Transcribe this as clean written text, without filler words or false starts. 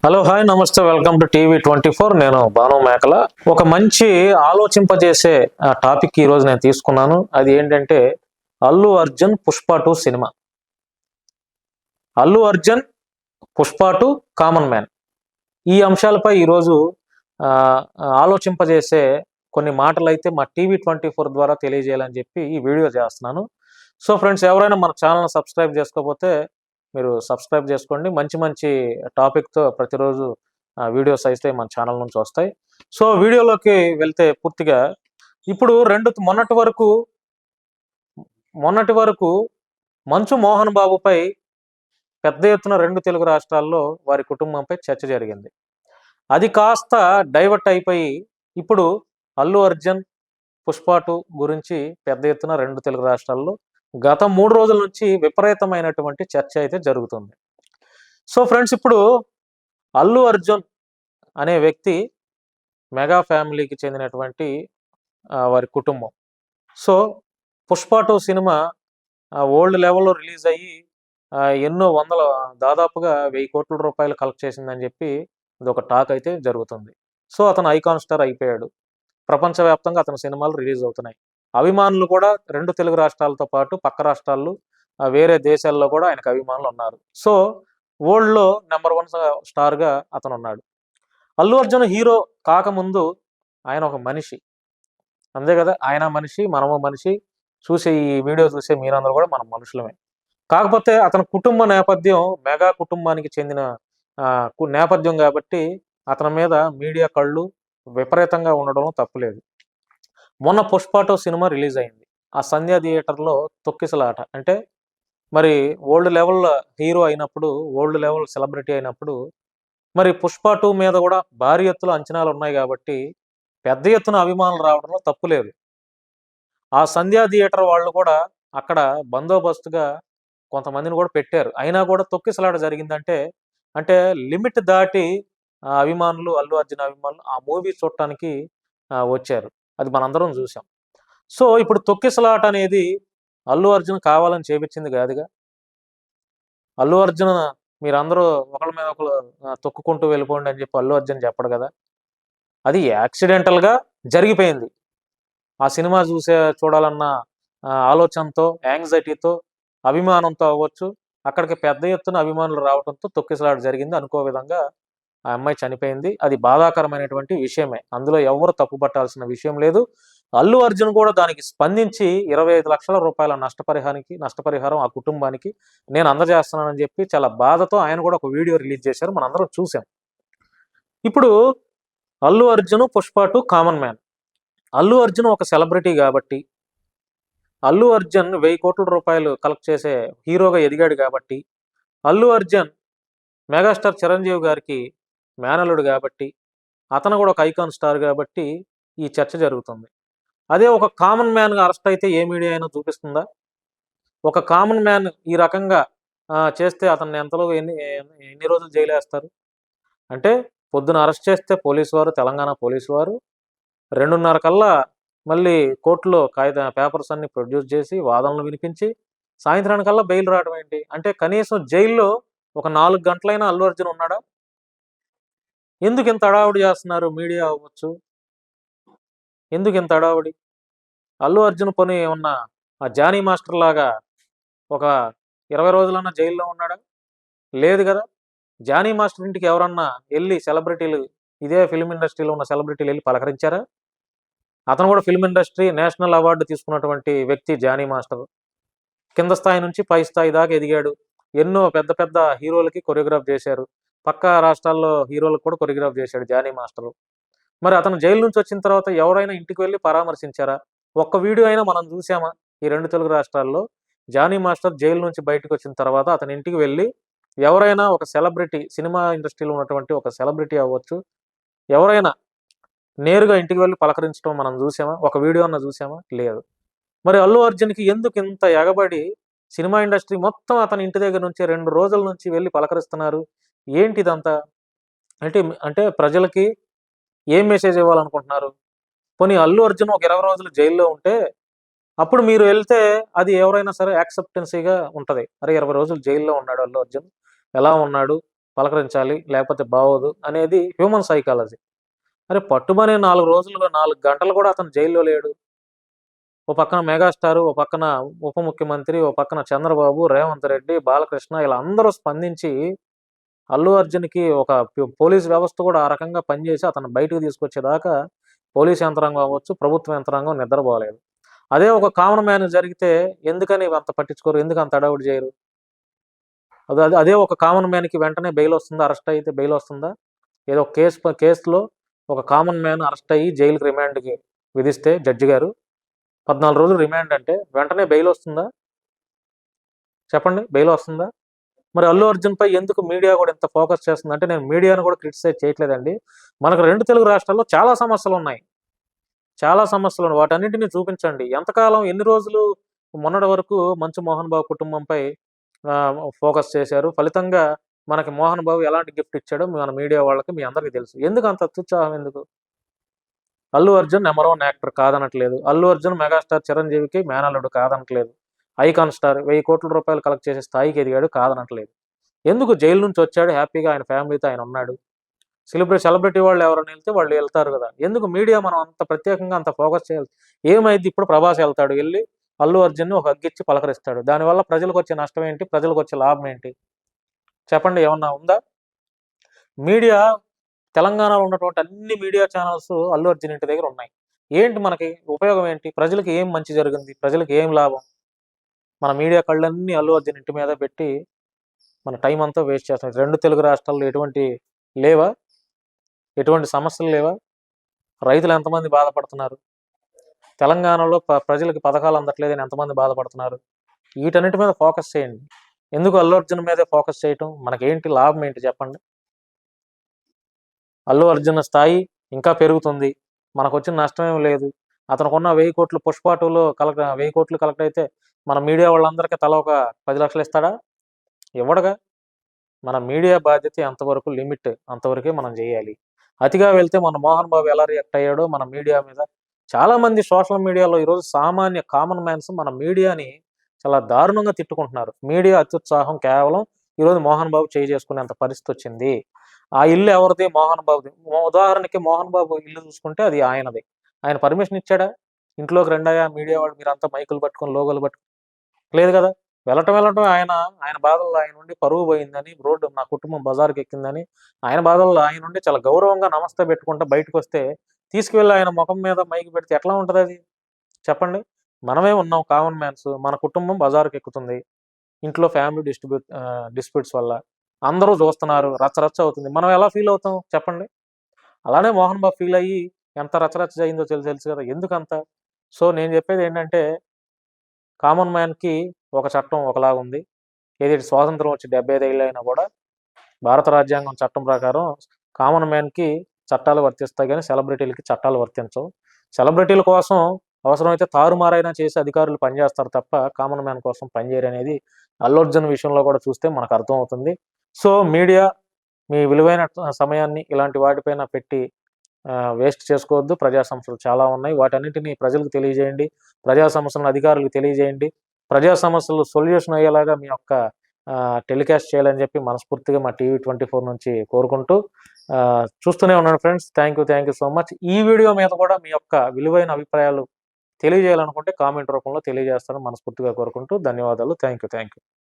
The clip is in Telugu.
హలో హాయ్ నమస్తే వెల్కమ్ టు టీవీ 24. నేను భాను మేకల. ఒక మంచి ఆలోచింపజేసే టాపిక్ ఈ రోజు నేను తీసుకున్నాను. అది ఏంటంటే Allu Arjun Pushpa 2 cinema. Allu Arjun Pushpa 2 common man. ఈ అంశాలపై ఈరోజు ఆలోచింపజేసే కొన్ని మాటలు అయితే మా టీవీ 24 ద్వారా తెలియజేయాలని చెప్పి ఈ వీడియో చేస్తున్నాను. సో ఫ్రెండ్స్, ఎవరైనా మన ఛానల్ సబ్స్క్రైబ్ చేసుకోకపోతే మీరు సబ్స్క్రైబ్ చేసుకోండి. మంచి మంచి టాపిక్తో ప్రతిరోజు వీడియోస్ అయితే మన ఛానల్ నుంచి వస్తాయి. సో వీడియోలోకి వెళ్తే పూర్తిగా ఇప్పుడు మొన్నటి వరకు మంచు మోహన్ బాబుపై పెద్ద ఎత్తున 2 తెలుగు రాష్ట్రాల్లో వారి కుటుంబంపై చర్చ జరిగింది. అది కాస్త డైవర్ట్ అయిపోయి ఇప్పుడు అల్లు అర్జున్ పుష్ప 2 గురించి పెద్ద ఎత్తున 2 తెలుగు రాష్ట్రాల్లో గత 3 రోజుల నుంచి విపరీతమైనటువంటి చర్చ అయితే జరుగుతుంది. సో ఫ్రెండ్స్, ఇప్పుడు అల్లు అర్జున్ అనే వ్యక్తి మెగా ఫ్యామిలీకి చెందినటువంటి వారి కుటుంబం. సో పుష్ప 2 సినిమా ఓల్డ్ లెవెల్లో రిలీజ్ అయ్యి ఎన్నో వందల దాదాపుగా 1000 కోట్ల రూపాయలు కలెక్ట్ చేసిందని చెప్పి ఇది ఒక టాక్ అయితే జరుగుతుంది. సో అతను ఐకాన్ స్టార్ అయిపోయాడు. ప్రపంచవ్యాప్తంగా అతని సినిమాలు రిలీజ్ అవుతున్నాయి. అభిమానులు కూడా 2 తెలుగు రాష్ట్రాలతో పాటు పక్క రాష్ట్రాలు వేరే దేశాల్లో కూడా ఆయనకు అభిమానులు ఉన్నారు. సో వరల్డ్లో నెంబర్ 1 స్టార్గా అతను ఉన్నాడు. అల్లు అర్జున్ హీరో కాకముందు ఆయన ఒక మనిషి, అంతే కదా. ఆయన మనిషి, మనము మనిషి. చూసే ఈ వీడియో చూసే మీరందరూ కూడా మనం మనుషులమే. కాకపోతే అతని కుటుంబ నేపథ్యం మెగా కుటుంబానికి చెందిన నేపథ్యం కాబట్టి అతని మీద మీడియా కళ్ళు విపరీతంగా ఉండడం తప్పులేదు. మొన్న పుష్ప 2 సినిమా రిలీజ్ అయింది. ఆ సంధ్యా థియేటర్లో తొక్కిసలాట. అంటే మరి ఓల్డ్ లెవెల్ హీరో అయినప్పుడు, ఓల్డ్ లెవెల్ సెలబ్రిటీ అయినప్పుడు మరి పుష్ప 2 మీద కూడా భారీ ఎత్తులో అంచనాలు ఉన్నాయి కాబట్టి పెద్ద ఎత్తున అభిమానులు రావడంలో తప్పు లేదు. ఆ సంధ్యా థియేటర్ వాళ్ళు కూడా అక్కడ బందోబస్తుగా కొంతమందిని కూడా పెట్టారు. అయినా కూడా తొక్కిసలాట జరిగిందంటే అంటే లిమిట్ దాటి అభిమానులు, అల్లు అర్జున్ అభిమానులు ఆ మూవీ చూడటానికి వచ్చారు. అది మనందరం చూసాం. సో ఇప్పుడు తొక్కిసలాట అనేది అల్లు అర్జున్ కావాలని చేపించింది కాదుగా. అల్లు అర్జున్ మీరందరూ ఒకళ్ళ మీద ఒకరు తొక్కుకుంటూ వెళ్ళిపోండి అని చెప్పి అల్లు అర్జున్ చెప్పడు కదా. అది యాక్సిడెంటల్గా జరిగిపోయింది. ఆ సినిమా చూడాలన్న ఆలోచనతో, యాంగ్జైటీతో, అభిమానంతో అవ్వచ్చు, అక్కడికి పెద్ద ఎత్తున అభిమానులు రావడంతో తొక్కిసలాట జరిగింది. అనుకో విధంగా ఆ అమ్మాయి చనిపోయింది. అది బాధాకరమైనటువంటి విషయమే. అందులో ఎవరు తప్పుపట్టాల్సిన విషయం లేదు. అల్లు అర్జున్ కూడా దానికి స్పందించి 25 లక్షల రూపాయల నష్టపరిహారం ఆ కుటుంబానికి నేను అందజేస్తున్నానని చెప్పి చాలా బాధతో ఆయన కూడా ఒక వీడియో రిలీజ్ చేశారు. మనందరం చూసాం. ఇప్పుడు అల్లు అర్జున్ పుష్ప 2 కామన్ మ్యాన్. అల్లు అర్జున్ ఒక సెలబ్రిటీ కాబట్టి, అల్లు అర్జున్ 1000 కోట్ల రూపాయలు కలెక్ట్ చేసే హీరోగా ఎదిగాడు కాబట్టి, అల్లు అర్జున్ మెగాస్టార్ చిరంజీవి గారికి మేనల్లుడు కాబట్టి, అతను కూడా ఒక ఐకాన్ స్టార్ కాబట్టి ఈ చర్చ జరుగుతుంది. అదే ఒక కామన్ మ్యాన్గా అరెస్ట్ అయితే ఏ మీడియా అయినా చూపిస్తుందా? ఒక కామన్ మ్యాన్ ఈ రకంగా చేస్తే అతన్ని ఎన్ని రోజులు జైలు వేస్తారు? అంటే పొద్దున అరెస్ట్ చేస్తే తెలంగాణ పోలీసు వారు 2:30 కల్లా మళ్ళీ కోర్టులో పేపర్స్ అన్ని ప్రొడ్యూస్ చేసి వాదనలు వినిపించి సాయంత్రానికల్లా బెయిల్ రావడం ఏంటి? అంటే కనీసం జైల్లో ఒక 4 గంటలైనా అల్లు అర్జున్ ఉన్నాడా? ఎందుకు ఇంత హడావుడి చేస్తున్నారు మీడియా అవ్వచ్చు? ఎందుకు ఇంత హడావుడి? అల్లు అర్జున్ పని ఏమన్నా జానీ మాస్టర్ లాగా ఒక 20 రోజులన్నా జైల్లో ఉన్నాడా? లేదు కదా. జానీ మాస్టర్ ఇంటికి ఎవరన్నా వెళ్ళి సెలబ్రిటీలు, ఇదే ఫిల్మ్ ఇండస్ట్రీలో ఉన్న సెలబ్రిటీలు వెళ్ళి పలకరించారా? అతను కూడా ఫిల్మ్ ఇండస్ట్రీ నేషనల్ అవార్డు తీసుకున్నటువంటి వ్యక్తి జానీ మాస్టర్. కింద స్థాయి నుంచి పై స్థాయి దాకా ఎదిగాడు. ఎన్నో పెద్ద పెద్ద హీరోలకి కొరియోగ్రాఫ్ చేశారు. పక్క రాష్ట్రాల్లో హీరోలకు కూడా కొరియోగ్రాఫ్ చేశాడు జానీ మాస్టర్. మరి అతను జైలు నుంచి వచ్చిన తర్వాత ఎవరైనా ఇంటికి వెళ్ళి పరామర్శించారా? ఒక్క వీడియో అయినా మనం చూసామా? ఈ 2 తెలుగు రాష్ట్రాల్లో జానీ మాస్టర్ జైలు నుంచి బయటకు వచ్చిన తర్వాత అతని ఇంటికి వెళ్ళి ఎవరైనా ఒక సెలబ్రిటీ, సినిమా ఇండస్ట్రీలో ఉన్నటువంటి ఒక సెలబ్రిటీ అవ్వచ్చు, ఎవరైనా నేరుగా ఇంటికి వెళ్ళి పలకరించడం మనం చూసామా? ఒక వీడియో అన్న చూసామా? లేదు. మరి అల్లు అర్జున్కి ఎందుకు ఇంత ఎగబడి సినిమా ఇండస్ట్రీ మొత్తం అతని ఇంటి దగ్గర నుంచి 2 రోజుల నుంచి వెళ్ళి పలకరిస్తున్నారు? ఏంటిదంతా? అంటే అంటే ప్రజలకి ఏం మెసేజ్ ఇవ్వాలనుకుంటున్నారు? పోనీ అల్లు అర్జున్ ఒక 20 రోజులు జైల్లో ఉంటే అప్పుడు మీరు వెళ్తే అది ఎవరైనా సరే యాక్సెప్టెన్సీగా ఉంటుంది. అరే 20 రోజులు జైల్లో ఉన్నాడు అల్లు అర్జున్, ఎలా ఉన్నాడు, పలకరించాలి, లేకపోతే బాగోదు అనేది హ్యూమన్ సైకాలజీ. అరే పట్టుమని 4 రోజులుగా 4 గంటలు కూడా అతను జైల్లో లేడు. ఓ పక్కన మెగాస్టార్, ఓ పక్కన ఉప ముఖ్యమంత్రి, ఓ పక్కన చంద్రబాబు, రేవంత్ రెడ్డి, బాలకృష్ణ ఇలా అందరూ స్పందించి అల్లు అర్జున్‌కి ఒక పోలీస్ వ్యవస్థ కూడా ఆ రకంగా పనిచేసి అతన్ని బయటకు తీసుకొచ్చేదాకా పోలీస్ యంత్రాంగం అవ్వచ్చు, ప్రభుత్వ యంత్రాంగం నిద్రపోలేదు. అదే ఒక కామన్ మ్యాన్‌కి జరిగితే ఎందుకని అంత పట్టించుకోరు? ఎందుకు అంత హడావుడి చేయరు? అదే ఒక కామన్ మ్యాన్‌కి వెంటనే బెయిల్ వస్తుందా? అరెస్ట్ అయితే బెయిల్ వస్తుందా? ఏదో కేసులో ఒక కామన్ మ్యాన్ అరెస్ట్ అయ్యి జైలుకి రిమాండ్‌కి విధిస్తే జడ్జి గారు 14 రోజులు రిమాండ్ అంటే వెంటనే బెయిల్ వస్తుందా? చెప్పండి. బెయిల్ వస్తుందా? మరి అల్లు అర్జున్‌పై ఎందుకు మీడియా కూడా ఇంత ఫోకస్ చేస్తుంది? అంటే నేను మీడియాను కూడా క్రిటిసైజ్ చేయట్లేదండి. మనకు 2 తెలుగు రాష్ట్రాల్లో చాలా సమస్యలున్నాయి. చాలా సమస్యలున్నాయి. వాటన్నిటిని చూపించండి. ఎంతకాలం ఎన్ని రోజులు మొన్నటి వరకు మంచు మోహన్ బాబు కుటుంబంపై ఫోకస్ చేశారు. ఫలితంగా మనకి మోహన్ బాబు ఎలాంటి గిఫ్ట్ ఇచ్చాడో మన మీడియా వాళ్ళకి మీ అందరికీ తెలుసు. ఎందుకు అంత అత్యుత్సాహం ఎందుకు? అల్లు అర్జున్ నంబర్ 1 యాక్టర్ కాదనట్లేదు. అల్లు అర్జున్ మెగాస్టార్ చిరంజీవికి మేనల్లుడు కాదనట్లేదు. ఐకాన్ స్టార్ 1000 కోట్ల రూపాయలు కలెక్ట్ చేసే స్థాయికి ఎదిగాడు కాదనట్లేదు. ఎందుకు జైలు నుంచి వచ్చాడు హ్యాపీగా ఆయన ఫ్యామిలీతో ఆయన ఉన్నాడు. సెలబ్రిటీ వాళ్ళు ఎవరైనా వెళ్తే వాళ్ళు వెళ్తారు కదా. ఎందుకు మీడియా మనం అంత ప్రత్యేకంగా అంత ఫోకస్ చేయాలి? ఏమైంది ఇప్పుడు ప్రభాస్ వెళ్తాడు, వెళ్ళి అల్లు అర్జున్‌ని ఒక హగ్ ఇచ్చి పలకరిస్తాడు. దానివల్ల ప్రజలకు వచ్చే నష్టం ఏంటి? ప్రజలకు వచ్చే లాభం ఏంటి? చెప్పండి ఏమన్నా ఉందా? మీడియా తెలంగాణలో ఉన్నటువంటి అన్ని మీడియా ఛానల్స్ అల్లు అర్జున్ ఇంటి దగ్గర ఉన్నాయి. ఏంటి మనకి ఉపయోగం ఏంటి? ప్రజలకు ఏం మంచి జరిగింది? ప్రజలకు ఏం లాభం? మన మీడియా కళ్ళన్నీ అల్లు అర్జున్ ఇంటి మీద పెట్టి మన టైం అంతా వేస్ట్ చేస్తున్నాం. 2 తెలుగు రాష్ట్రాల్లో ఎటువంటి లేవా? ఎటువంటి సమస్యలు లేవా? రైతులు ఎంతమంది బాధపడుతున్నారు? తెలంగాణలో ప్రజలకి పథకాలు అందట్లేదని ఎంతమంది బాధపడుతున్నారు? వీటన్నిటి మీద ఫోకస్ చేయండి. ఎందుకు అల్లు అర్జున్ మీదే ఫోకస్ చేయటం? మనకేంటి లాభం ఏంటి చెప్పండి? అల్లు అర్జున్ స్థాయి ఇంకా పెరుగుతుంది. మనకొచ్చిన నష్టం ఏమి లేదు. అతనుకున్న 1000 కోట్లు 'పుష్ప 2'లో 1000 కోట్లు కలెక్ట్ అయితే మన మీడియా వాళ్ళందరికీ తలా ఒక 10 లక్షలు ఇస్తాడా? ఇవ్వడుగా. మన మీడియా బాధ్యత ఎంతవరకు లిమిట్ అంతవరకే మనం చేయాలి. అతిగా వెళ్తే మన మోహన్ బాబు ఎలా రియాక్ట్ అయ్యాడో మన మీడియా మీద చాలా మంది సోషల్ మీడియాలో ఈరోజు సామాన్య కామన్ మ్యాన్స్ మన మీడియాని చాలా దారుణంగా తిట్టుకుంటున్నారు. మీడియా అత్యుత్సాహం కేవలం ఈరోజు మోహన్ బాబు చేసుకునేంత పరిస్థితి వచ్చింది. ఆ ఇల్లు ఎవరిది? మోహన్ బాబుది. ఉదాహరణకి మోహన్ బాబు ఇల్లు చూసుకుంటే అది ఆయనది. ఆయన పర్మిషన్ ఇచ్చాడా? ఇంట్లోకి రండయ్యా మీడియా వాళ్ళు మీరంతా మైకులు పట్టుకొని లోగోలు పట్టుకొని లేదు కదా. వెళ్ళటం ఆయన ఆయన బాధల్లో ఆయన నుండి పరువు పోయిందని, రోడ్డు నా కుటుంబం బజార్‌కి ఎక్కిందని, ఆయన బాధల్లో ఆయన నుండి చాలా గౌరవంగా నమస్తే పెట్టుకుంటా బయటకొస్తే, తీసుకువెళ్ళి ఆయన మొఖం మీద మైక్ పెడితే ఎట్లా ఉంటదది? చెప్పండి. మనమే ఉన్నాం కామన్ మ్యాన్స్. మన కుటుంబం బజార్‌కి ఎక్కుతుంది. ఇంట్లో ఫ్యామిలీ డిస్ప్యూట్స్ వల్ల. అందరూ చూస్తున్నారు. రచ్చ రచ్చ అవుతుంది. మనం ఎలా ఫీల్ అవుతాం చెప్పండి? అలానే మోహన్ బాబు ఫీల్ అయ్యి ఎంత రచ్చ రచ్చ అయిందో తెలుసు కదా! ఎందుకంత? సో, నేను చెప్పేదేంటంటే కామన్ మ్యాన్‌కి ఒక చట్టం ఒకలాగుంది. ఏది స్వాతంత్రం వచ్చి 75 ఏళ్ళైనా కూడా భారత రాజ్యాంగం చట్టం ప్రకారం కామన్ మ్యాన్‌కి చట్టాలు వర్తిస్తాయి గానీ, సెలబ్రిటీలకి చట్టాలు వర్తించవు. సెలబ్రిటీల కోసం అవసరమైతే తారుమారైనా చేసి అధికారులు పనిచేస్తారు తప్ప, కామన్ మ్యాన్ కోసం పనిచేయరనేది అల్లు అర్జున్ విషయంలో కూడా చూస్తే మనకు అర్థమవుతుంది. సో, మీడియా మీ విలువైన సమయాన్ని ఇలాంటి వాటిపైన పెట్టి వేస్ట్ చేసుకోవద్దు. ప్రజా సమస్యలు చాలా ఉన్నాయి. వాటన్నిటిని ప్రజలకు తెలియజేయండి. ప్రజా సమస్యలను అధికారులకు తెలియజేయండి. ప్రజా సమస్యలు సొల్యూషన్ అయ్యేలాగా మీ యొక్క టెలికాస్ట్ చేయాలని చెప్పి మనస్ఫూర్తిగా మా టీవీ 24 నుంచి కోరుకుంటూ చూస్తూనే ఉన్నాను friends. Thank you so much. ఈ వీడియో మీద కూడా మీ యొక్క విలువైన అభిప్రాయాలు తెలియజేయాలనుకుంటే కామెంట్ రూపంలో తెలియజేస్తారని మనస్ఫూర్తిగా కోరుకుంటూ ధన్యవాదాలు. Thank you.